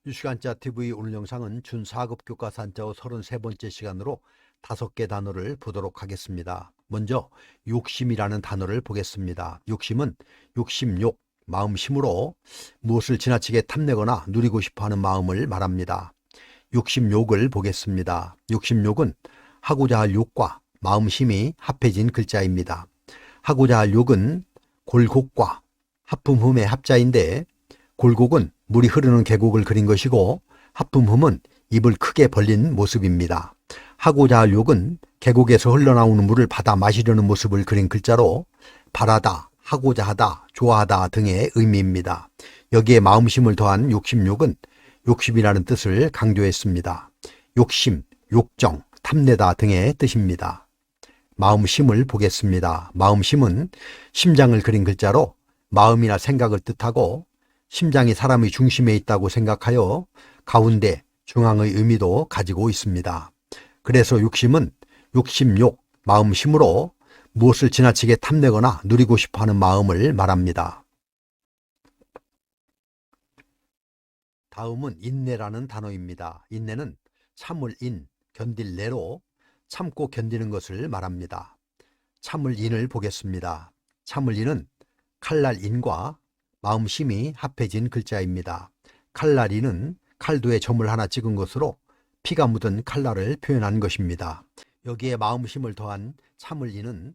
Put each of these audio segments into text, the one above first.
유시간자 TV 오늘 영상은 준 4급 교과서 한자어 33번째 시간으로 5개 단어를 보도록 하겠습니다. 먼저 욕심이라는 단어를 보겠습니다. 욕심은 욕심욕, 마음심으로 무엇을 지나치게 탐내거나 누리고 싶어하는 마음을 말합니다. 욕심욕을 보겠습니다. 욕심욕은 하고자 할 욕과 마음심이 합해진 글자입니다. 하고자 할 욕은 골곡과 하품흠의 합자인데, 골곡은 물이 흐르는 계곡을 그린 것이고 하품흠은 입을 크게 벌린 모습입니다. 하고자 할 욕은 계곡에서 흘러나오는 물을 받아 마시려는 모습을 그린 글자로 바라다, 하고자 하다, 좋아하다 등의 의미입니다. 여기에 마음심을 더한 욕심욕은 욕심이라는 뜻을 강조했습니다. 욕심, 욕정, 탐내다 등의 뜻입니다. 마음심을 보겠습니다. 마음심은 심장을 그린 글자로 마음이나 생각을 뜻하고, 심장이 사람의 중심에 있다고 생각하여 가운데 중앙의 의미도 가지고 있습니다. 그래서 욕심은 욕심욕, 마음심으로 무엇을 지나치게 탐내거나 누리고 싶어하는 마음을 말합니다. 다음은 인내라는 단어입니다. 인내는 참을 인, 견딜 내로 참고 견디는 것을 말합니다. 참을 인을 보겠습니다. 참을 인은 칼날 인과 마음심이 합해진 글자입니다. 칼날이는 칼도에 점을 하나 찍은 것으로 피가 묻은 칼날을 표현한 것입니다. 여기에 마음심을 더한 참을이는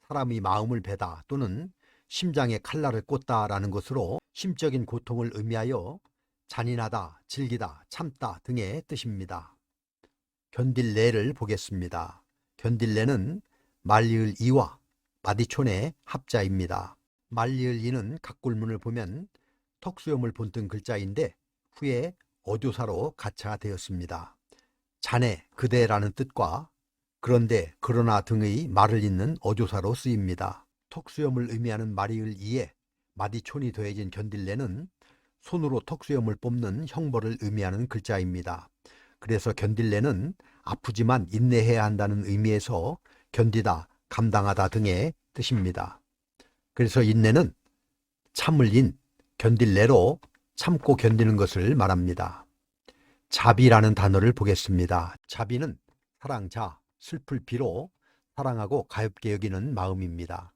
사람이 마음을 베다 또는 심장에 칼날을 꽂다라는 것으로 심적인 고통을 의미하여 잔인하다, 즐기다, 참다 등의 뜻입니다. 견딜래를 보겠습니다. 견딜래는 말리을 이와 마디촌의 합자입니다. 말리을 이는 각굴문을 보면 턱수염을 본뜬 글자인데 후에 어조사로 가차되었습니다. 자네, 그대라는 뜻과 그런데, 그러나 등의 말을 잇는 어조사로 쓰입니다. 턱수염을 의미하는 말리을 이에 마디촌이 더해진 견딜래는 손으로 턱수염을 뽑는 형벌을 의미하는 글자입니다. 그래서 견딜래는 아프지만 인내해야 한다는 의미에서 견디다, 감당하다 등의 뜻입니다. 그래서 인내는 참을 인, 견딜 내로 참고 견디는 것을 말합니다. 자비라는 단어를 보겠습니다. 자비는 사랑자, 슬플 비로 사랑하고 가엾게 여기는 마음입니다.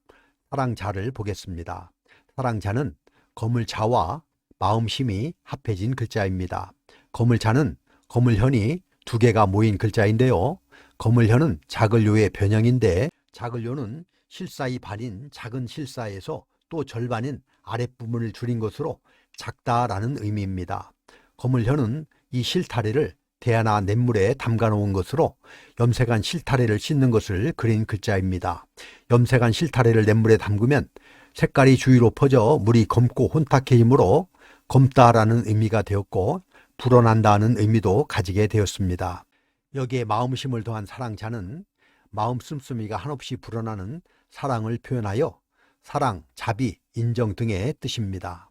사랑자를 보겠습니다. 사랑자는 거물자와 마음심이 합해진 글자입니다. 거물자는 거물현이 두 개가 모인 글자인데요. 거물현은 작을요의 변형인데, 작을요는 실사의 반인 작은 실사에서 또 절반인 아랫부분을 줄인 것으로 작다라는 의미입니다. 거물현은 이 실타래를 대야나 냇물에 담가 놓은 것으로 염색한 실타래를 씻는 것을 그린 글자입니다. 염색한 실타래를 냇물에 담그면 색깔이 주위로 퍼져 물이 검고 혼탁해지므로 검다라는 의미가 되었고, 불어난다는 의미도 가지게 되었습니다. 여기에 마음심을 더한 사랑자는 마음 씀씀이가 한없이 불어나는 사랑을 표현하여 사랑, 자비, 인정 등의 뜻입니다.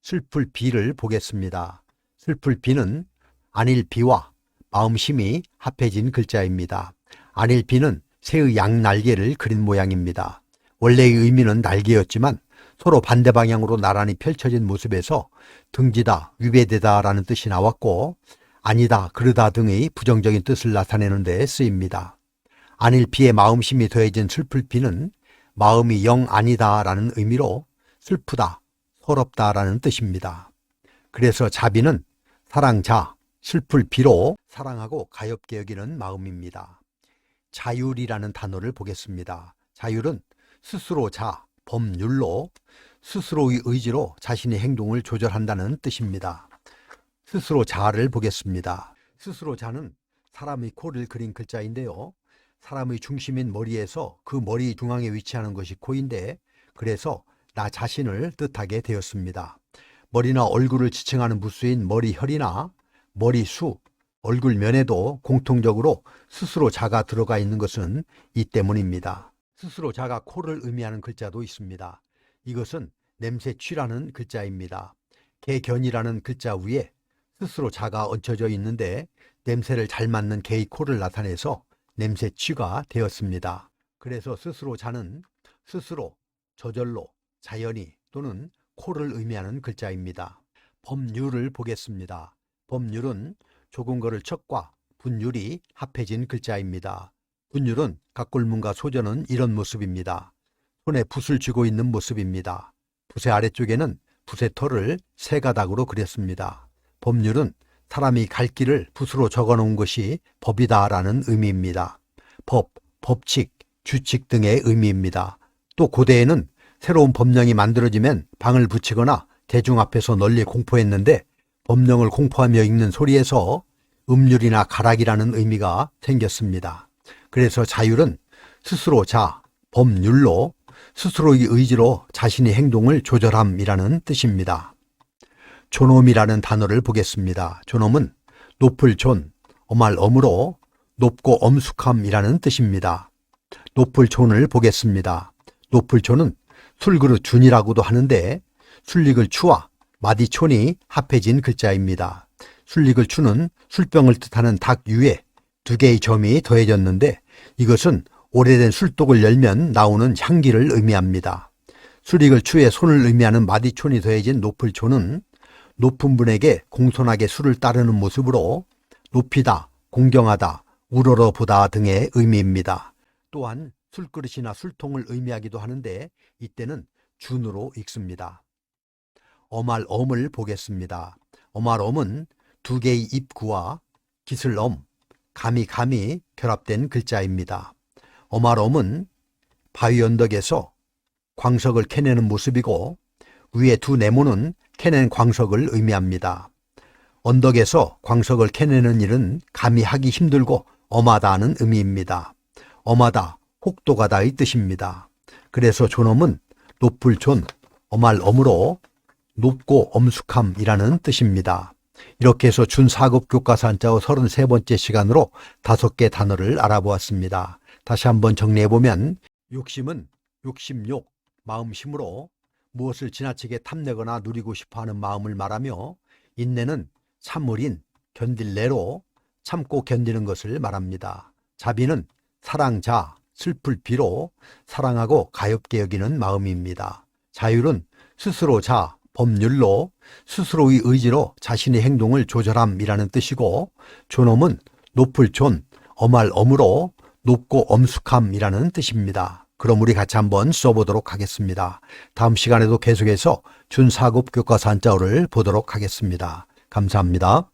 슬플 비를 보겠습니다. 슬플 비는 안일 비와 마음심이 합해진 글자입니다. 안일 비는 새의 양날개를 그린 모양입니다. 원래의 의미는 날개였지만 서로 반대 방향으로 나란히 펼쳐진 모습에서 등지다, 위배되다 라는 뜻이 나왔고, 아니다, 그러다 등의 부정적인 뜻을 나타내는 데 쓰입니다. 안일비의 마음심이 더해진 슬플비는 마음이 영 아니다 라는 의미로 슬프다, 서럽다 라는 뜻입니다. 그래서 자비는 사랑자, 슬플비로 사랑하고 가엾게 여기는 마음입니다. 자율이라는 단어를 보겠습니다. 자율은 스스로 자, 법률로 스스로의 의지로 자신의 행동을 조절한다는 뜻입니다. 스스로 자를 보겠습니다. 스스로 자는 사람의 코를 그린 글자인데요. 사람의 중심인 머리에서 그 머리 중앙에 위치하는 것이 코인데, 그래서 나 자신을 뜻하게 되었습니다. 머리나 얼굴을 지칭하는 부수인 머리혈이나 머리수, 얼굴면에도 공통적으로 스스로 자가 들어가 있는 것은 이 때문입니다. 스스로 자가 코를 의미하는 글자도 있습니다. 이것은 냄새취라는 글자입니다. 개견이라는 글자 위에 스스로 자가 얹혀져 있는데 냄새를 잘 맡는 개의 코를 나타내서 냄새취가 되었습니다. 그래서 스스로 자는 스스로, 저절로, 자연히 또는 코를 의미하는 글자입니다. 법률을 보겠습니다. 법률은 조금 걸을 척과 분율이 합해진 글자입니다. 분율은 각골문과 소전은 이런 모습입니다. 손에 붓을 쥐고 있는 모습입니다. 붓의 아래쪽에는 붓의 털을 세 가닥으로 그렸습니다. 법률은 사람이 갈 길을 붓으로 적어놓은 것이 법이다라는 의미입니다. 법, 법칙, 규칙 등의 의미입니다. 또 고대에는 새로운 법령이 만들어지면 방을 붙이거나 대중 앞에서 널리 공포했는데 법령을 공포하며 읽는 소리에서 음률이나 가락이라는 의미가 생겼습니다. 그래서 자율은 스스로 자, 법률로 스스로의 의지로 자신의 행동을 조절함이라는 뜻입니다. 존엄이라는 단어를 보겠습니다. 존엄은 높을 존, 엄할 엄으로 높고 엄숙함이라는 뜻입니다. 높을 존을 보겠습니다. 높을 존은 술그릇 준이라고도 하는데 술릭을 추와 마디촌이 합해진 글자입니다. 술릭을 추는 술병을 뜻하는 닭 위에 두 개의 점이 더해졌는데 이것은 오래된 술독을 열면 나오는 향기를 의미합니다. 술릭을 추에 손을 의미하는 마디촌이 더해진 높을 존은 높은 분에게 공손하게 술을 따르는 모습으로 높이다, 공경하다, 우러러보다 등의 의미입니다. 또한 술그릇이나 술통을 의미하기도 하는데 이때는 준으로 읽습니다. 엄할 엄을 보겠습니다. 엄할 엄은 두 개의 입구와 기슬엄, 감이 결합된 글자입니다. 엄할 엄은 바위 언덕에서 광석을 캐내는 모습이고 위에 두 네모는 캐낸 광석을 의미합니다. 언덕에서 광석을 캐내는 일은 감히 하기 힘들고 엄하다는 의미입니다. 엄하다, 혹독하다의 뜻입니다. 그래서 존엄은 높을 존, 엄할 엄으로 높고 엄숙함이라는 뜻입니다. 이렇게 해서 준 4급 교과서 한자어 33번째 시간으로 5개 단어를 알아보았습니다. 다시 한번 정리해보면 욕심은 욕심욕, 마음심으로 무엇을 지나치게 탐내거나 누리고 싶어하는 마음을 말하며 인내는 참을인, 견딜내로 참고 견디는 것을 말합니다. 자비는 사랑자, 슬플 비로 사랑하고 가엾게 여기는 마음입니다. 자율은 스스로 자, 법률로 스스로의 의지로 자신의 행동을 조절함이라는 뜻이고 존엄은 높을 존, 엄할 엄으로 높고 엄숙함이라는 뜻입니다. 그럼 우리 같이 한번 써보도록 하겠습니다. 다음 시간에도 계속해서 준 4급 교과서 한자어를 보도록 하겠습니다. 감사합니다.